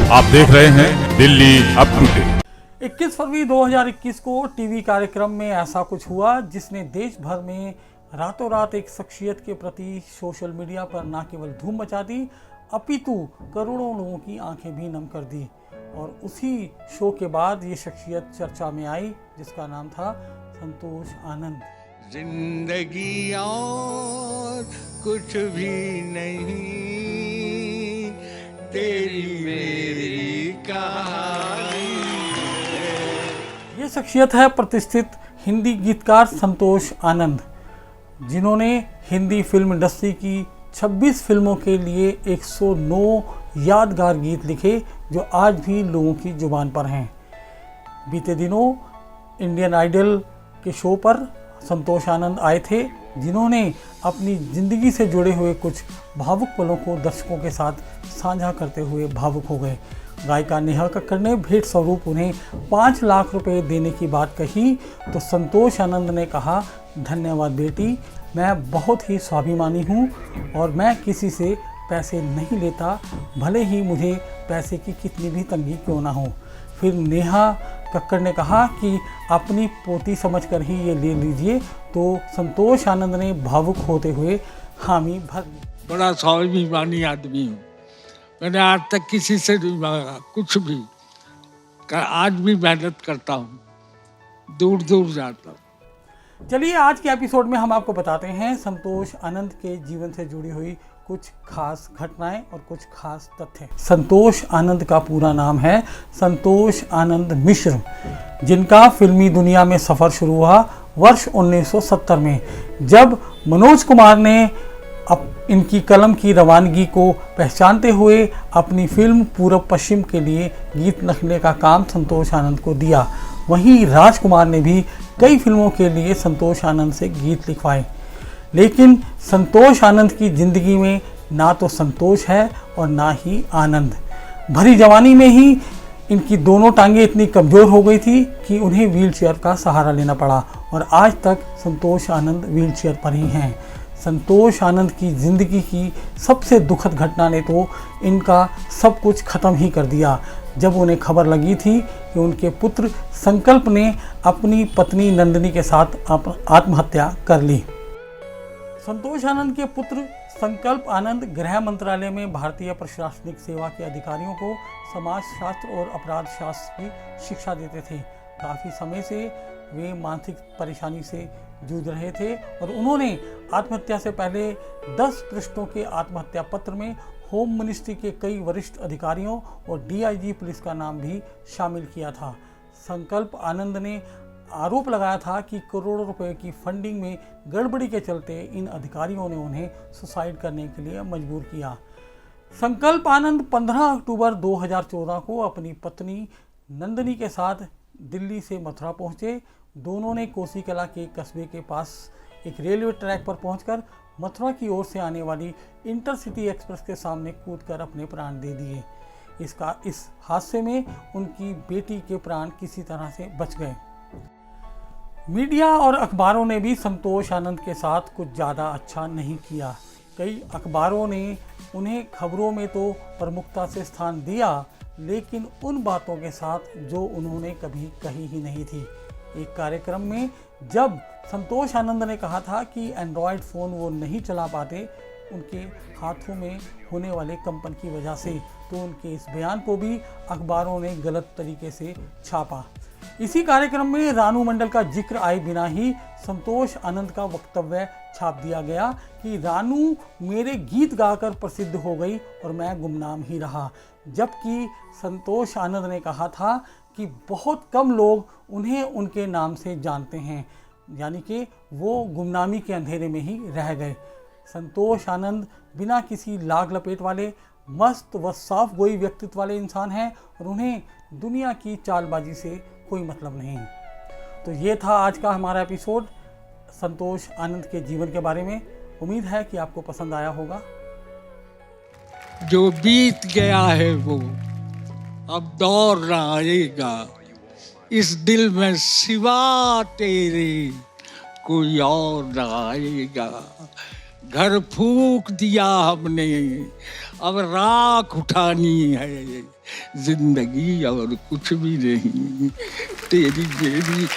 आप देख रहे हैं दिल्ली अप टू डेट। 21 फरवरी 2021 को टीवी कार्यक्रम में ऐसा कुछ हुआ जिसने देश भर में रातों रात एक शख्सियत के प्रति सोशल मीडिया पर न केवल धूम मचा दी अपितु करोड़ों लोगों की आंखें भी नम कर दी। और उसी शो के बाद ये शख्सियत चर्चा में आई जिसका नाम था संतोष आनंद। जिंदगी और कुछ भी नहीं, तेरी मेरी कहानी। ये शख्सियत है प्रतिष्ठित हिंदी गीतकार संतोष आनंद, जिन्होंने हिंदी फिल्म इंडस्ट्री की 26 फिल्मों के लिए 109 यादगार गीत लिखे जो आज भी लोगों की जुबान पर हैं। बीते दिनों इंडियन आइडल के शो पर संतोष आनंद आए थे, जिन्होंने अपनी ज़िंदगी से जुड़े हुए कुछ भावुक पलों को दर्शकों के साथ साझा करते हुए भावुक हो गए। गायिका नेहा कक्कड़ ने भेंट स्वरूप उन्हें 5 लाख रुपए देने की बात कही तो संतोष आनंद ने कहा, धन्यवाद बेटी, मैं बहुत ही स्वाभिमानी हूँ और मैं किसी से पैसे नहीं लेता, भले ही मुझे पैसे की कितनी भी तंगी क्यों ना हो। फिर नेहा कक्कड़ ने कहा कि अपनी पोती समझकर ही ये ले लीजिए, तो संतोष आनंद ने भावुक होते हुए हामी भर दी। बड़ा स्वाभिमानी आदमी हूँ, मैंने आज तक किसी से नहीं मांगा कुछ भी। आज भी मेहनत करता हूँ, दूर दूर जाता हूँ। चलिए आज के एपिसोड में हम आपको बताते हैं संतोष आनंद के जीवन से जुड़ी हुई कुछ खास घटनाएं और कुछ खास तथ्य। संतोष आनंद का पूरा नाम है संतोष आनंद मिश्र, जिनका फिल्मी दुनिया में सफ़र शुरू हुआ वर्ष 1970 में, जब मनोज कुमार ने इनकी कलम की रवानगी को पहचानते हुए अपनी फिल्म पूरब पश्चिम के लिए गीत लिखने का काम संतोष आनंद को दिया। वहीं राजकुमार ने भी कई फिल्मों के लिए संतोष आनंद से गीत लिखवाए। लेकिन संतोष आनंद की ज़िंदगी में ना तो संतोष है और ना ही आनंद। भरी जवानी में ही इनकी दोनों टांगें इतनी कमज़ोर हो गई थी कि उन्हें व्हीलचेयर का सहारा लेना पड़ा और आज तक संतोष आनंद व्हीलचेयर पर ही हैं। संतोष आनंद की ज़िंदगी की सबसे दुखद घटना ने तो इनका सब कुछ ख़त्म ही कर दिया, जब उन्हें खबर लगी थी कि उनके पुत्र संकल्प ने अपनी पत्नी नंदिनी के साथ आत्महत्या कर ली। संतोष आनंद के पुत्र संकल्प आनंद गृह मंत्रालय में भारतीय प्रशासनिक सेवा के अधिकारियों को समाज शास्त्र और अपराध शास्त्र की शिक्षा देते थे। काफ़ी समय से वे मानसिक परेशानी से जूझ रहे थे और उन्होंने आत्महत्या से पहले 10 पृष्ठों के आत्महत्या पत्र में होम मिनिस्ट्री के कई वरिष्ठ अधिकारियों और डीआईजी पुलिस का नाम भी शामिल किया था। संकल्प आनंद ने आरोप लगाया था कि करोड़ों रुपए की फंडिंग में गड़बड़ी के चलते इन अधिकारियों ने उन्हें सुसाइड करने के लिए मजबूर किया। संकल्प आनंद 15 अक्टूबर 2014 को अपनी पत्नी नंदिनी के साथ दिल्ली से मथुरा पहुंचे। दोनों ने कोसीकला के कस्बे के पास एक रेलवे ट्रैक पर पहुंचकर मथुरा की ओर से आने वाली इंटरसिटी एक्सप्रेस के सामने कूदकर अपने प्राण दे दिए। इस हादसे में उनकी बेटी के प्राण किसी तरह से बच गए। मीडिया और अखबारों ने भी संतोष आनंद के साथ कुछ ज़्यादा अच्छा नहीं किया। कई अखबारों ने उन्हें खबरों में तो प्रमुखता से स्थान दिया, लेकिन उन बातों के साथ जो उन्होंने कभी कही ही नहीं थी। एक कार्यक्रम में जब संतोष आनंद ने कहा था कि एंड्रॉयड फ़ोन वो नहीं चला पाते उनके हाथों में होने वाले कंपन की वजह से, तो उनके इस बयान को भी अखबारों ने गलत तरीके से छापा। इसी कार्यक्रम में रानू मंडल का जिक्र आए बिना ही संतोष आनंद का वक्तव्य छाप दिया गया कि रानू मेरे गीत गाकर प्रसिद्ध हो गई और मैं गुमनाम ही रहा, जबकि संतोष आनंद ने कहा था कि बहुत कम लोग उन्हें उनके नाम से जानते हैं, यानी कि वो गुमनामी के अंधेरे में ही रह गए। संतोष आनंद बिना किसी लाग लपेट वाले मस्त व साफ गोई व्यक्तित्व वाले इंसान हैं और उन्हें दुनिया की चालबाजी से कोई मतलब नहीं। तो ये था आज का हमारा एपिसोड संतोष आनंद के जीवन के बारे में। उम्मीद है कि आपको पसंद आया होगा। जो बीत गया है वो अब दौर ना आएगा, इस दिल में सिवा तेरे कोई और ना आएगा। घर फूंक दिया हमने, अब राख उठानी है, जिंदगी और कुछ भी नहीं, तेरी मेरी